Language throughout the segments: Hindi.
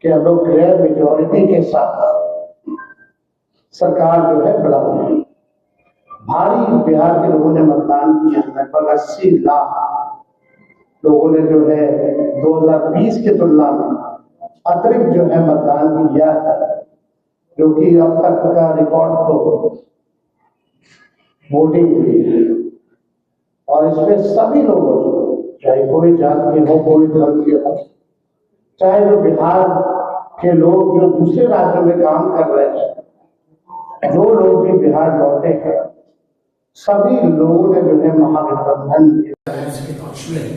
कि हम लोग क्लियर मेजोरिटी के साथ सरकार जो है बना रहे हैं। भारी बिहार के लोगों ने मतदान किया, लगभग 80 लाख लोगों ने जो है 2020 की तुलना में अतिरिक्त जो है मतदान किया है, जो कि अब तक का रिकॉर्ड तो वोटिंग हुई है। और इसमें सभी लोगों ने, चाहे कोई जात के हो, कोई धर्म के हो, चाहे जो बिहार के लोग जो दूसरे राज्यों में काम कर रहे हैं, जो लोग भी बिहार लौटे हैं, सभी लोगों ने जो है महागठबंधन के पक्ष में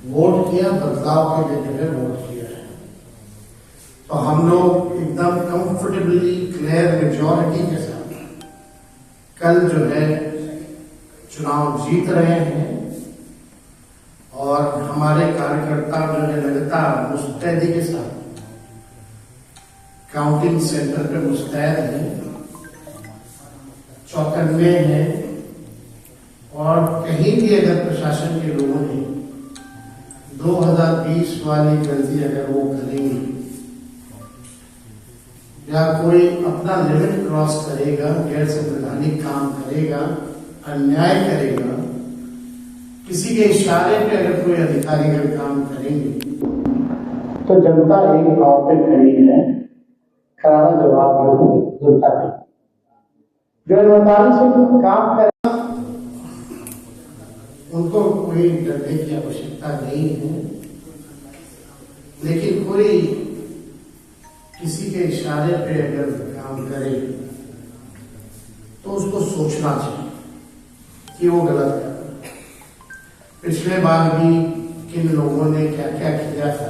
वोट किया, बदलाव के लिए जो है वोट किया है। तो हम लोग एकदम कंफर्टेबली क्लियर मेजॉरिटी के साथ कल जो है चुनाव जीत रहे हैं। और हमारे कार्यकर्ता जो है लगातार मुस्तैदी के साथ काउंटिंग सेंटर पे मुस्तैद हैं, चौकन्ने हैं। और कहीं भी अगर प्रशासन के लोगों ने 2020 वाली गलती अगर वो करेंगे या कोई अपना लिमिट क्रॉस करेगा, गैर संवैधानिक काम करेगा, अन्याय करेगा, किसी के इशारे पे अगर कोई अधिकारी अगर काम करेंगे, तो जनता एक गांव पे खड़ी है, करारा जवाब जनता देगी। जो ईमानदारी से काम करेगा उनको कोई डरने की आवश्यकता नहीं है। लेकिन कोई किसी के इशारे पे अगर काम करे तो उसको सोचना चाहिए कि वो गलत कर। पिछले बार भी किन लोगों ने क्या क्या किया था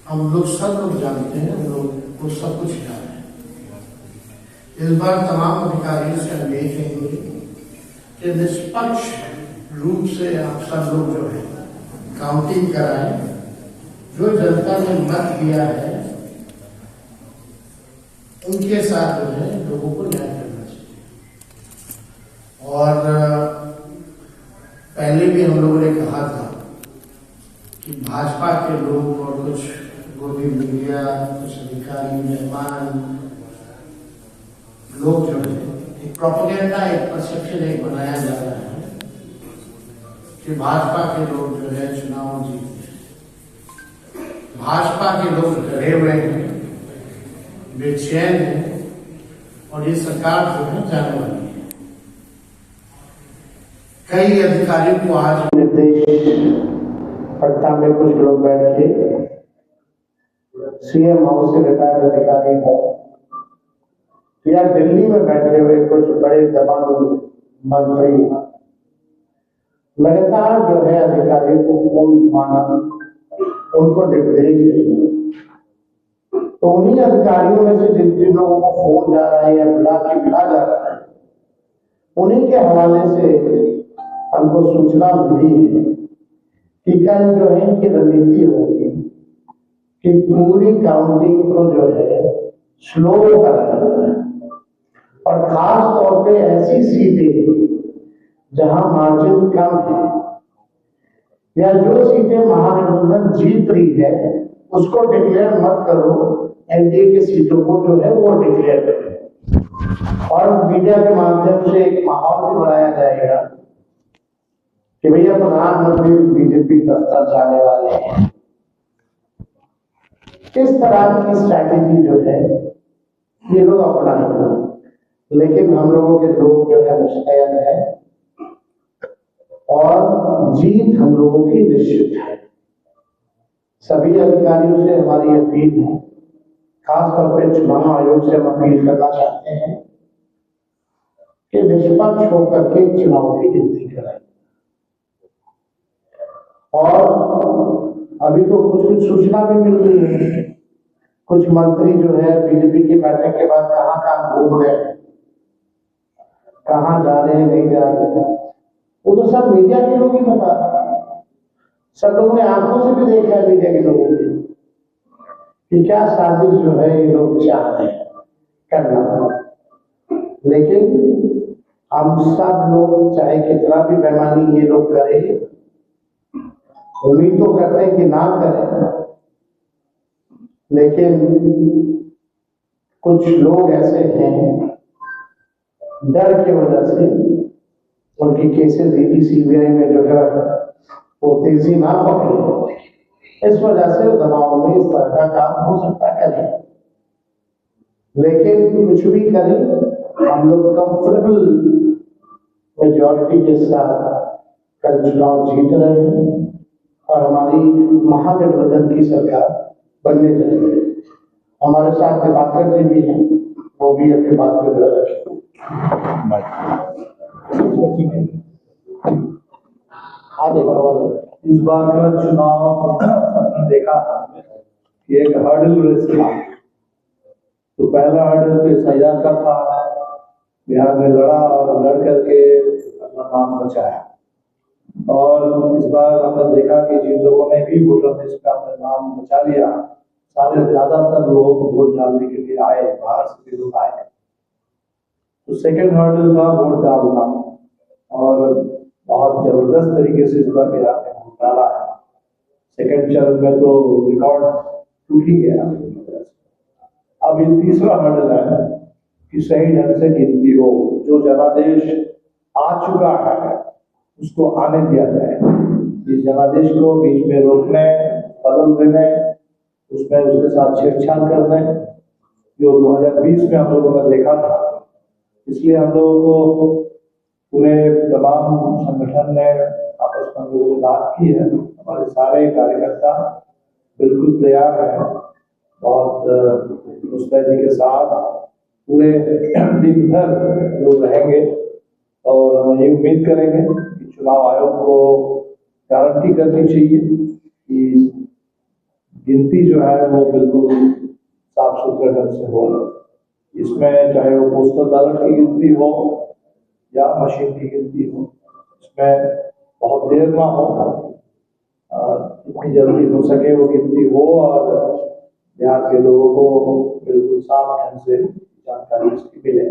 हम लोग सब लोग जानते हैं, हम लोग को सब कुछ याद है। इस बार तमाम अधिकारियों से हम यही कहेंगे कि निष्पक्ष रूप से आप सब लोग जो है काउंटिंग कराएं। जो जनता ने मत दिया है उनके साथ जो है लोगों को न्याय करना चाहिए। और पहले भी हम लोगों ने कहा था कि भाजपा के लोग और कुछ गोदी मीडिया, कुछ अधिकारी, मेहमान लोग जो है एक प्रोपेगेंडा, एक परसेप्शन एक बनाया जा रहा है कि भाजपा के लोग जो है चुनाव जीते। भाजपा के लोग डरे हुए हैं, बेचैन है और ये सरकार जो है जाने वाली है। कई अधिकारियों को आज निर्देश, पटना में कुछ लोग बैठ के सीएम हाउस से रिटायर्ड अधिकारी हो या दिल्ली में बैठे हुए कुछ बड़े दबंग मंत्री लगातार जो है अधिकारियों को फोन घुमाना, उनको निर्देश देना। तो उन्हीं अधिकारियों में से जिन जिन लोगों को फोन जा रहा है या बुला के मिला जा रहा है, उन्हीं के हवाले से हमको सूचना मिली है कि कल जो है इनकी रणनीति होगी कि पूरी काउंटिंग को जो है स्लो कराना है। और खास तौर पे ऐसी सीटें जहां मार्जिन कम है या जो सीटें महागठबंधन जीत रही है उसको डिक्लेयर मत करो, एनडीए की सीटों को जो है वो डिक्लेयर करो। और मीडिया के माध्यम से एक माहौल भी बनाया जाएगा कि भैया प्रधानमंत्री बीजेपी दफ्तर जाने वाले हैं। इस तरह की स्ट्रैटेजी जो है ये लोग अपनाएंगे, लेकिन हम लोगों के लोग जो है मुस्तैद है और जीत हम लोगों की निश्चित है। सभी अधिकारियों से हमारी अपील है, खासतौर पर चुनाव आयोग से हम अपील करना चाहते हैं कि निष्पक्ष होकर के चुनाव की गिनती कराएं। और अभी तो कुछ कुछ सूचना भी मिल रही है, कुछ मंत्री जो है बीजेपी की बैठक के बाद कहां कहां घूम रहे हैं, कहां जा रहे हैं, नहीं जा रहे हैं, वो तो सब मीडिया के लोग ही बता रहे हैं। सब लोगों ने आंखों से भी देखा है मीडिया के लोगों ने कि क्या साजिश जो है ये लोग चाह रहे हैं करना। लेकिन हम सब लोग चाहे कितना भी बेईमानी ये लोग करें, उम्मीद तो करते हैं कि ना करें, लेकिन कुछ लोग ऐसे हैं डर की वजह से उनकी केसेस ईडी सीबीआई में जो है वो तेजी ना पकड़े, इस वजह से दबाव में इस तरह का काम हो सकता है। लेकिन कुछ भी करें, हम लोग कंफर्टेबल मेजॉरिटी के साथ कल चुनाव जीत रहे हैं और हमारी महागठबंधन की सरकार बनने जा रही है। हमारे साथ दिवाकर जी भी हैं, वो भी अपनी बात को जरा रखें। इस बार का चुनाव देखा कि एक हर्डल रेस था। तो पहला हर्डल तो सैयद का था, बिहार में लड़ा और लड़ करके अपना नाम बचाया। और इस बार हमने देखा कि जिन लोगों ने भी वोटर लिस्ट में अपना नाम बचा लिया, सारे ज्यादातर लोग वोट डालने के लिए आए, बाहर से भी लोग आए। तो सेकेंड हर्डल था वोट डालना, और बहुत जबरदस्त तरीके से इस बार बिहार ने वोट डाला है। सेकेंड चरण में तो रिकॉर्ड टूट ही गया। अब ये तीसरा हर्डल है कि सही ढंग से गिनती हो, जो जनादेश आ चुका है उसको आने दिया जाए। इस जनादेश को बीच में रोकने, बदल देने, उसमें उसके साथ छेड़छाड़ करने, जो 2020 में हम लोगों ने देखा था। इसलिए हम लोगों को पूरे तमाम संगठन ने आपस में लोगों ने बात की है। हमारे सारे कार्यकर्ता बिल्कुल तैयार हैं, बहुत मुस्तैदी के साथ पूरे दिन भर लोग रहेंगे। और हम ये उम्मीद करेंगे कि चुनाव आयोग को गारंटी करनी चाहिए कि गिनती जो है वो बिल्कुल साफ सुथरे ढंग से हो। इसमें चाहे वो पोस्टल बैलेट की गिनती हो या मशीन की गिनती हो, इसमें बहुत देर ना हो, जितनी जल्दी हो सके वो गिनती हो और बिहार के लोगों को बिल्कुल साफ ढंग से जानकारी इसकी मिले।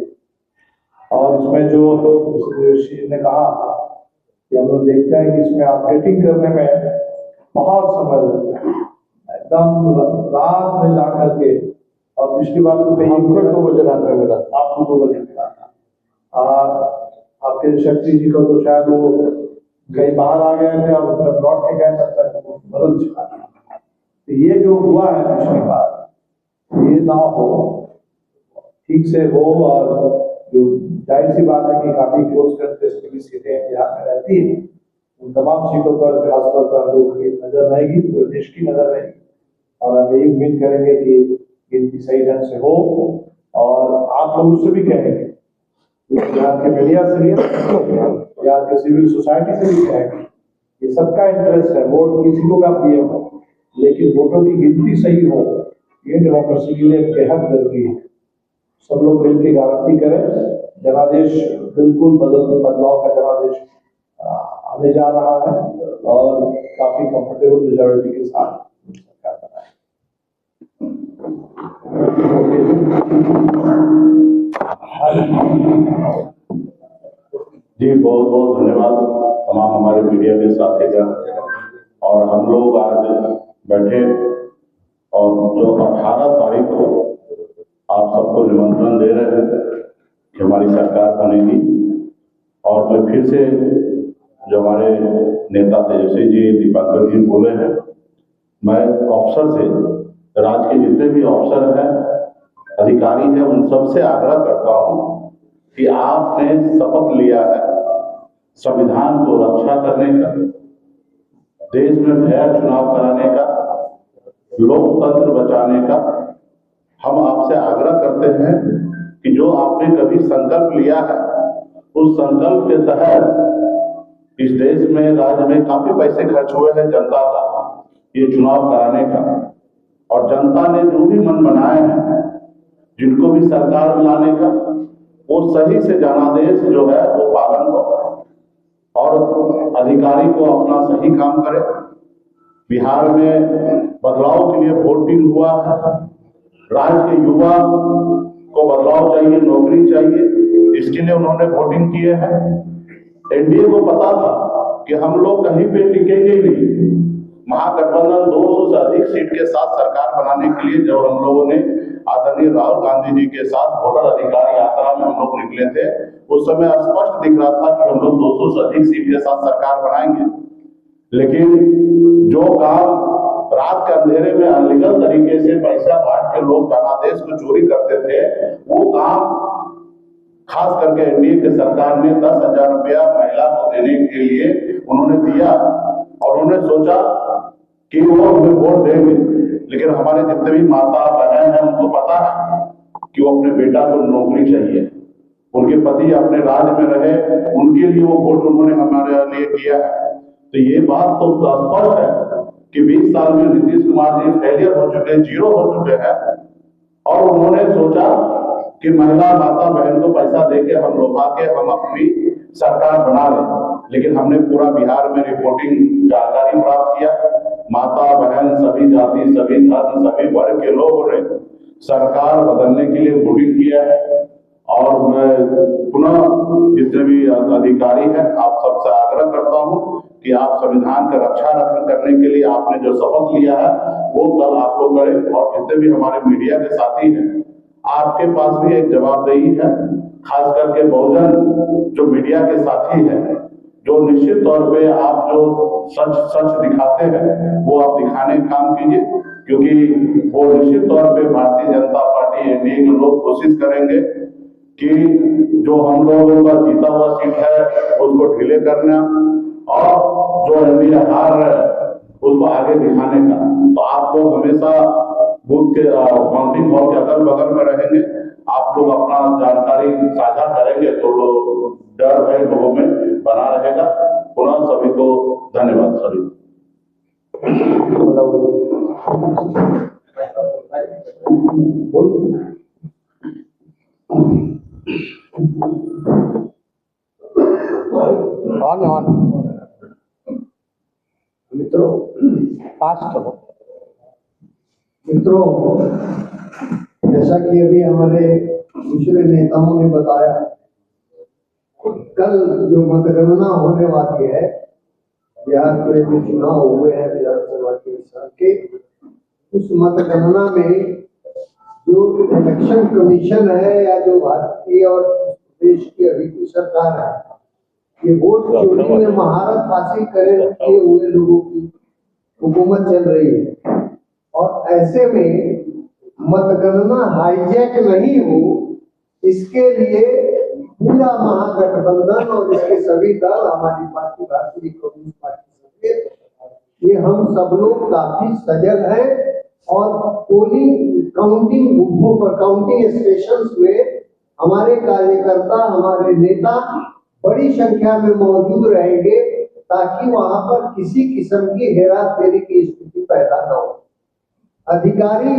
और इसमें जो ऋषि ने कहा कि हम लोग देखते हैं कि इसमें अपडेटिंग करने में बहुत समय लगता है, एकदम रात में जा करके। और पिछली बार तो हमको 2 बजे रात में मिला, आपको 2 बजे मिला था। आपके शक्ति जी को तो शायद वो कहीं बाहर आ गए थे, अब जब लौट के गए तब तक वो बदल चुका था। तो ये जो हुआ है पिछली बार, ये ना हो, ठीक से हो। और जो जाहिर सी बात है कि काफी क्लोज कंटेस्ट की सीटें बिहार में रहती है, उन तमाम सीटों पर खासतौर पर लोगों की नजर रहेगी, पूरे देश की नजर रहेगी। और हम यही उम्मीद करेंगे कि गिनती सही ढंग से हो। और आप लोग उससे भी कहेंगे, बिहार के मीडिया से भी, बिहार के सिविल सोसाइटी से भी कहेंगे, ये सबका इंटरेस्ट है। वोट किसी को भी दिए हो, लेकिन वोटों की गिनती सही हो, ये डेमोक्रेसी के लिए बेहद जरूरी है। सब लोग मिलकर गारंटी करें, जनादेश बिल्कुल बदलाव का जनादेश आने जा रहा है और काफी कंफर्टेबल मेजॉरिटी के साथ सरकार बनाए। जी बहुत बहुत धन्यवाद तमाम हमारे मीडिया के साथी का। और हम लोग आज बैठे और जो 18 तारीख को आप सबको निमंत्रण दे रहे हैं कि हमारी सरकार बनेगी। और मैं फिर से जो हमारे नेता तेजस्वी जी, दीपांकर जी बोले हैं, मैं अफसर से, राज्य के जितने भी अफसर हैं, अधिकारी हैं, उन सबसे आग्रह करता हूं कि आपने शपथ लिया है संविधान को रक्षा करने का, देश में फेयर चुनाव कराने का, लोकतंत्र बचाने का। हम आपसे आग्रह करते हैं कि जो आपने कभी संकल्प लिया है, उस संकल्प के तहत इस देश में, राज्य में काफी पैसे खर्च हुए हैं जनता का ये चुनाव कराने का। और जनता ने जो भी मन बनाए हैं, जिनको भी सरकार में लाने का, वो सही से जनादेश जो है वो पालन हो और अधिकारी को अपना सही काम करे। बिहार में बदलाव के लिए वोटिंग हुआ है, राज्य के युवा को बदलाव चाहिए, नौकरी चाहिए, इसके लिए उन्होंने वोटिंग किए हैं। एनडीए को पता था कि हम लोग कहीं पे टिकेंगे ही नहीं, महागठबंधन 200 से अधिक सीट के साथ सरकार बनाने के लिए जब हम लोगों ने आदरणीय राहुल गांधी जी के साथ वोटर अधिकार यात्रा में हम लोग निकले थे, उस समय स्पष्ट दिख रहा था कि हम लोग 200 से अधिक सीट के साथ सरकार बनाएंगे। लेकिन जो काम रात के अंधेरे में अनलीगल तरीके से पैसा बांट के लोग जनादेश को चोरी करते थे, वो काम खास करके एनडीए की सरकार ने 10,000 रुपया महिला को देने के लिए उन्होंने दिया और उन्होंने सोचा कि वो हमें वोट देंगे। लेकिन हमारे जितने भी माता बहन हैं उनको पता है कि वो अपने बेटा को नौकरी चाहिए, उनके पति अपने राज्य में रहे, उनके लिए वो वोट उन्होंने हमारे लिए किया है। तो ये बात तो स्पष्ट है कि 20 साल में नीतीश कुमार जी फेलियर हो चुके हैं, जीरो हो चुके हैं, और उन्होंने सोचा कि महिला माता बहन को पैसा देके हम लोभा के हम अपनी सरकार बना लें। लेकिन हमने पूरा बिहार में रिपोर्टिंग जानकारी प्राप्त किया, माता बहन सभी जाति सभी धर्म सभी वर्ग के लोगों ने सरकार बदलने के लिए वोटिंग किया है। और मैं पुनः जितने भी अधिकारी हैं आप सबसे आग्रह करता हूं कि आप संविधान का रक्षा करने के लिए आपने जो शपथ लिया है वो कल आप लोग करें। और जितने भी हमारे मीडिया के साथी हैं आपके पास भी एक जवाबदेही है, खास करके बहुजन जो मीडिया के साथी हैं, जो निश्चित तौर पे आप जो सच दिखाते हैं वो आप दिखाने का काम कीजिए, क्योंकि वो निश्चित तौर पे भारतीय जनता पार्टी एनडीए के लोग कोशिश करेंगे कि जो हम लोगों का जीता हुआ सीट है उसको ढीले करना और जो एनडीए हार रहा है उसको आगे दिखाने का। तो आप लोग हमेशा बूथ के काउंटिंग हॉल के अगल बगल में रहेंगे, आप लोग अपना जानकारी साझा करेंगे तो डर भय लोगों में बना रहेगा। पुनः सभी को धन्यवाद। सभी मित्रों, जैसा कि अभी हमारे दूसरे नेताओं ने बताया, कल जो मतगणना होने वाली है, बिहार में जो चुनाव हुए हैं विधानसभा के साल के, उस मतगणना में जो इलेक्शन कमीशन है या जो भारतीय और देश की अभी की सरकार है, ये वोट चोरी में महारत हासिल किए हुए लोगों की हुकूमत चल रही है। और ऐसे में मतगणना हाईजैक नहीं हो, इसके लिए पूरा महागठबंधन और इसके सभी दल, हमारी पार्टी भारतीय कम्युनिस्ट पार्टी समेत, ये हम सब लोग काफी सजग हैं और पोलिंग काउंटिंग बूथों पर, काउंटिंग स्टेशंस में हमारे कार्यकर्ता, हमारे नेता बड़ी संख्या में मौजूद रहेंगे ताकि वहां पर किसी किस्म की हेरा फेरी की स्थिति पैदा न हो। अधिकारी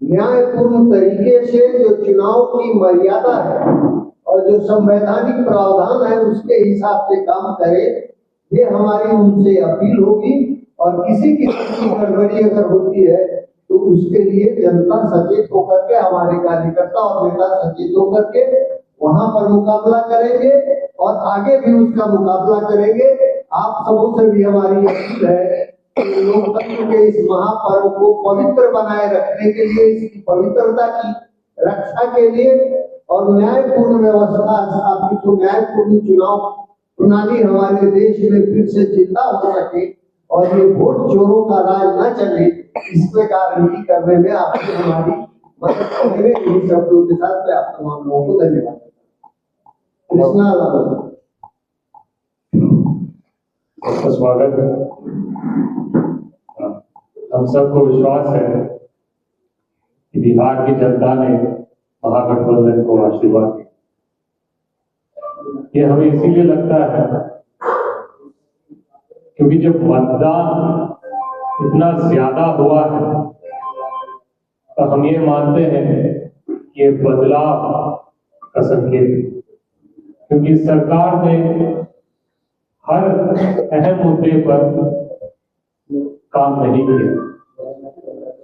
न्यायपूर्ण तरीके से जो चुनाव की मर्यादा है और जो संवैधानिक प्रावधान है उसके हिसाब से काम करे, ये हमारी उनसे अपील होगी। और किसी किस्म की गड़बड़ी अगर होती है तो उसके लिए जनता सचेत होकर के, हमारे कार्यकर्ता और नेता सचेत होकर के वहां पर मुकाबला करेंगे और आगे भी उसका मुकाबला करेंगे। आप सबों से भी हमारी अपील है कि लोकतंत्र के इस महापर्व को पवित्र बनाए रखने के लिए, इसकी पवित्रता की रक्षा के लिए और न्यायपूर्ण व्यवस्था स्थापित हो, न्यायपूर्ण चुनाव प्रणाली हमारे देश में फिर से जिंदा हो सके और ये वोट चोरों का राज न चले, इस प्रकार नीति करने में आपसे हमारी मदद करेंगे। इन शब्दों के साथ मैं आप तमाम लोगों को धन्यवाद। कृष्णा आपका स्वागत है। हम सबको विश्वास है कि बिहार की जनता ने महागठबंधन को आशीर्वाद दिया। ये हमें इसीलिए लगता है क्योंकि जब मतदान इतना ज्यादा हुआ है तो हम ये मानते हैं कि ये बदलाव का संकेत है, क्योंकि सरकार ने हर अहम मुद्दे पर काम नहीं किया।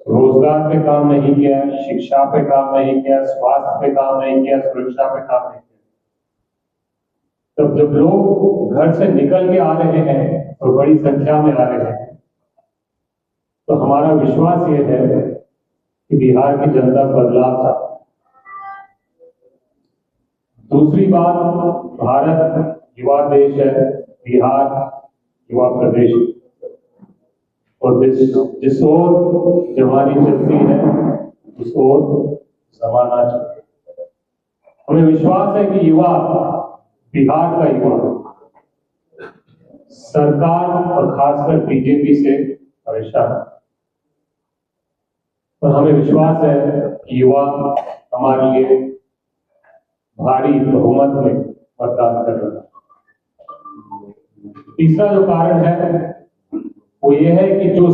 रोजगार पे काम नहीं किया, शिक्षा पे काम नहीं किया, स्वास्थ्य पे काम नहीं किया, सुरक्षा पे काम नहीं किया। तब जब लोग घर से निकल के आ रहे हैं और बड़ी संख्या में आ रहे हैं हमारा विश्वास ये है कि बिहार की जनता बदलाव चाहती है। दूसरी बात, भारत युवा देश है, बिहार युवा प्रदेश है। और जिस ओर जवानी चलती है उस ओर जमाना चलता है। हमें विश्वास है कि युवा, बिहार का युवा सरकार और खासकर बीजेपी से परेशान है। और हमें विश्वास है कि युवा हमारे लिए भारी बहुमत में मतदान कर रहा है। तीसरा जो कारण है वो ये है कि जो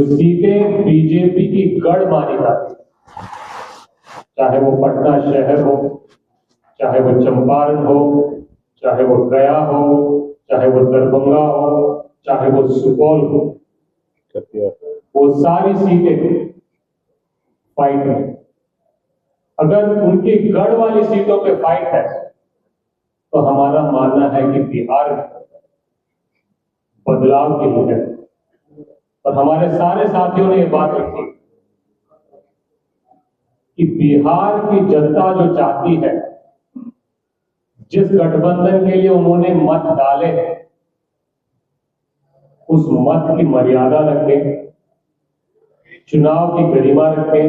सीटें बीजेपी की गढ़ मानी जाती है, चाहे वो पटना शहर हो, चाहे वो चंपारण हो, चाहे वो गया हो, चाहे वो दरभंगा हो, चाहे वो सुपौल हो, वो सारी सीटें फाइट में। अगर उनकी गढ़ वाली सीटों पे फाइट है तो हमारा मानना है कि बिहार बदलाव की वजह है। और हमारे सारे साथियों ने ये बात रखी कि बिहार की जनता जो चाहती है, जिस गठबंधन के लिए उन्होंने मत डाले हैं, उस मत की मर्यादा रखें, चुनाव की गरिमा रखें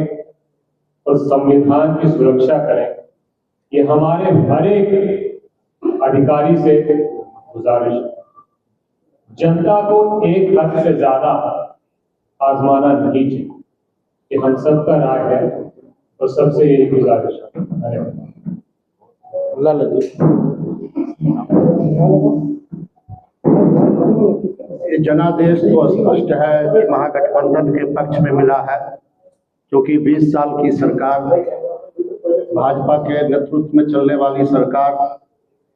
और संविधान की सुरक्षा करें। ये हमारे हर एक अधिकारी से गुजारिश है। जनता को एक हद से ज्यादा आजमाना नहीं चाहिए, ये हम सबका राय है और सबसे यही गुजारिश है। धन्यवाद। ये जनादेश तो स्पष्ट है कि महागठबंधन के पक्ष में मिला है, क्योंकि 20 साल की सरकार, भाजपा के नेतृत्व में चलने वाली सरकार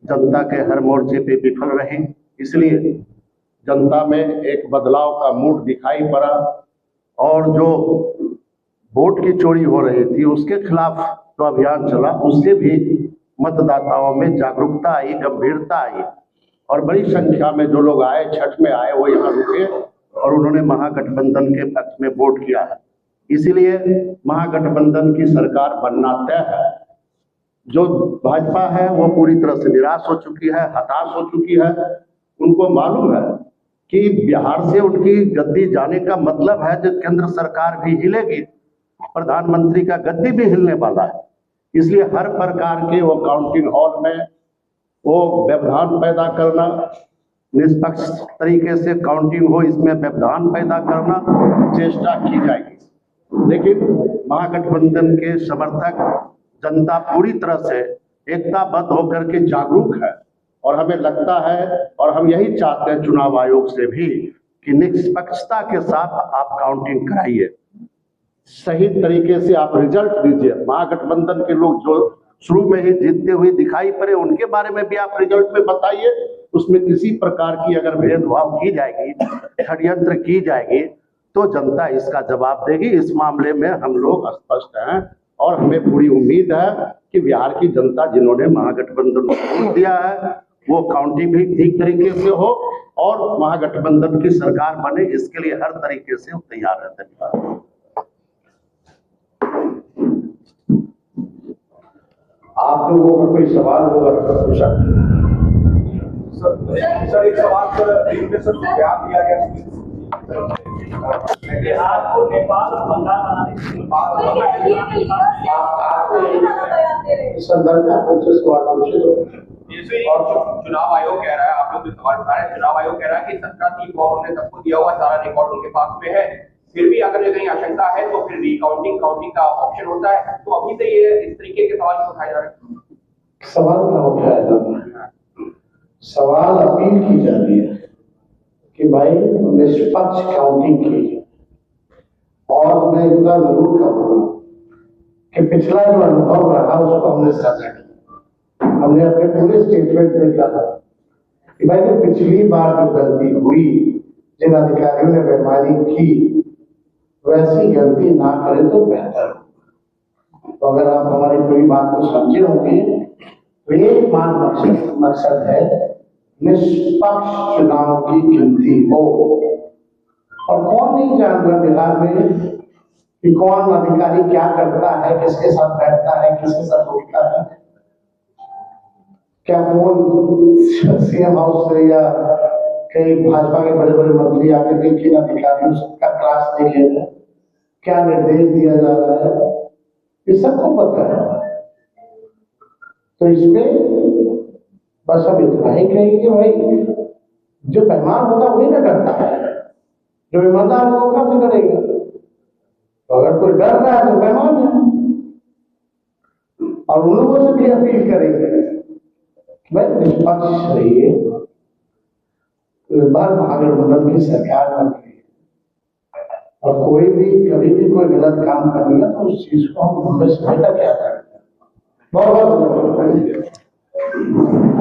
जनता के हर मोर्चे पे विफल रही। इसलिए जनता में एक बदलाव का मूड दिखाई पड़ा और जो वोट की चोरी हो रही थी उसके खिलाफ जो अभियान चला, उससे भी मतदाताओं में जागरूकता आई, गंभीरता आई और बड़ी संख्या में जो लोग आए, छठ में आए, वो यहाँ रुके और उन्होंने महागठबंधन के पक्ष में वोट किया है। इसीलिए महागठबंधन की सरकार बनना तय है। जो भाजपा है वो पूरी तरह से निराश हो चुकी है, हताश हो चुकी है। उनको मालूम है कि बिहार से उनकी गद्दी जाने का मतलब है कि केंद्र सरकार भी हिलेगी, प्रधानमंत्री का गद्दी भी हिलने वाला है। इसलिए हर प्रकार के वो काउंटिंग हॉल में वो व्यवधान पैदा करना, निष्पक्ष तरीके से काउंटिंग हो, इसमें व्यवधान पैदा करना चेष्टा की जाएगी। लेकिन महागठबंधन के समर्थक, जनता पूरी तरह से एकताबद्ध होकर के जागरूक है और हमें लगता है और हम यही चाहते हैं चुनाव आयोग से भी कि निष्पक्षता के साथ आप काउंटिंग कराइए, सही तरीके से आप रिजल्ट दीजिए। महागठबंधन के लोग जो शुरू में ही जीतते हुए दिखाई पड़े, उनके बारे में भी आप रिजल्ट में बताइए। उसमें किसी प्रकार की अगर भेदभाव की जाएगी, षड्यंत्र की जाएगी, तो जनता इसका जवाब देगी। इस मामले में हम लोग स्पष्ट हैं और हमें पूरी उम्मीद है कि बिहार की जनता जिन्होंने महागठबंधन को वोट दिया है वो काउंटिंग भी ठीक तरीके से हो और महागठबंधन की सरकार बने, इसके लिए हर तरीके से तैयार है। धन्यवाद। आप लोगों का कोई सवाल होगा तो सर एक सवाल पर बयान दिया गया बिहार को नेपाल बंगाल बनाने संदर्भ में आपसे सवाल पूछे। और चुनाव आयोग कह रहा है, आप लोग जो सवाल उठा रहे हैं, चुनाव आयोग कह रहा है कि 17 फॉर्म उन्होंने सबको दिया हुआ, सारा रिकॉर्ड उनके पास में है, फिर भी अगर कहीं आशंका है तो फिर रिकाउंटिंग काउंटिंग का ऑप्शन होता है। तो अभी से ये इस तरीके के सवाल उठाए जा रहे हैं। सवाल का उठाया जा रहा है, सवाल अपील की जा रही है कि भाई निष्पक्ष काउंटिंग कीजिए। और मैं इतना जरूर कहूँगा कि पिछला जो अनुभव रहा उसको हमने साझा किया। हमने अपने पूरे स्टेटमेंट में कहा कि भाई जो पिछली बार जो गलती हुई, जिन अधिकारियों ने बेईमानी की, वैसी गलती ना करें तो बेहतर हो। तो अगर आप हमारी पूरी बात को समझे होंगे तो एक मकसद है निष्पक्ष चुनाव की गिनती हो। और कौन नहीं जान रहा बिहार में कि कौन अधिकारी क्या करता है, किसके साथ बैठता है, किसके साथ उठता है, क्या फोन सीएम हाउस से या कई भाजपा के बड़े बड़े मंत्री आकर के किन अधिकारियों का क्लास ले ले रहे हैं, क्या निर्देश दिया जा रहा है, ये सबको पता है। तो इसमें बस अब इतना ही कहेंगे कि भाई जो बेईमान होगा वही ना डरता है, जो ईमानदार होगा वो कहाँ से डरेगा। तो अगर कोई डर रहा है तो बेईमान है। और उन लोगों से भी अपील करेंगे भाई निष्पक्ष रहिए। इस बार महागठबंधन की सरकार बन रही है और कोई भी कभी भी कोई गलत काम करेगा तो उस चीज को हम मुंबई से बेहतर क्या करेंगे। बहुत बहुत धन्यवाद।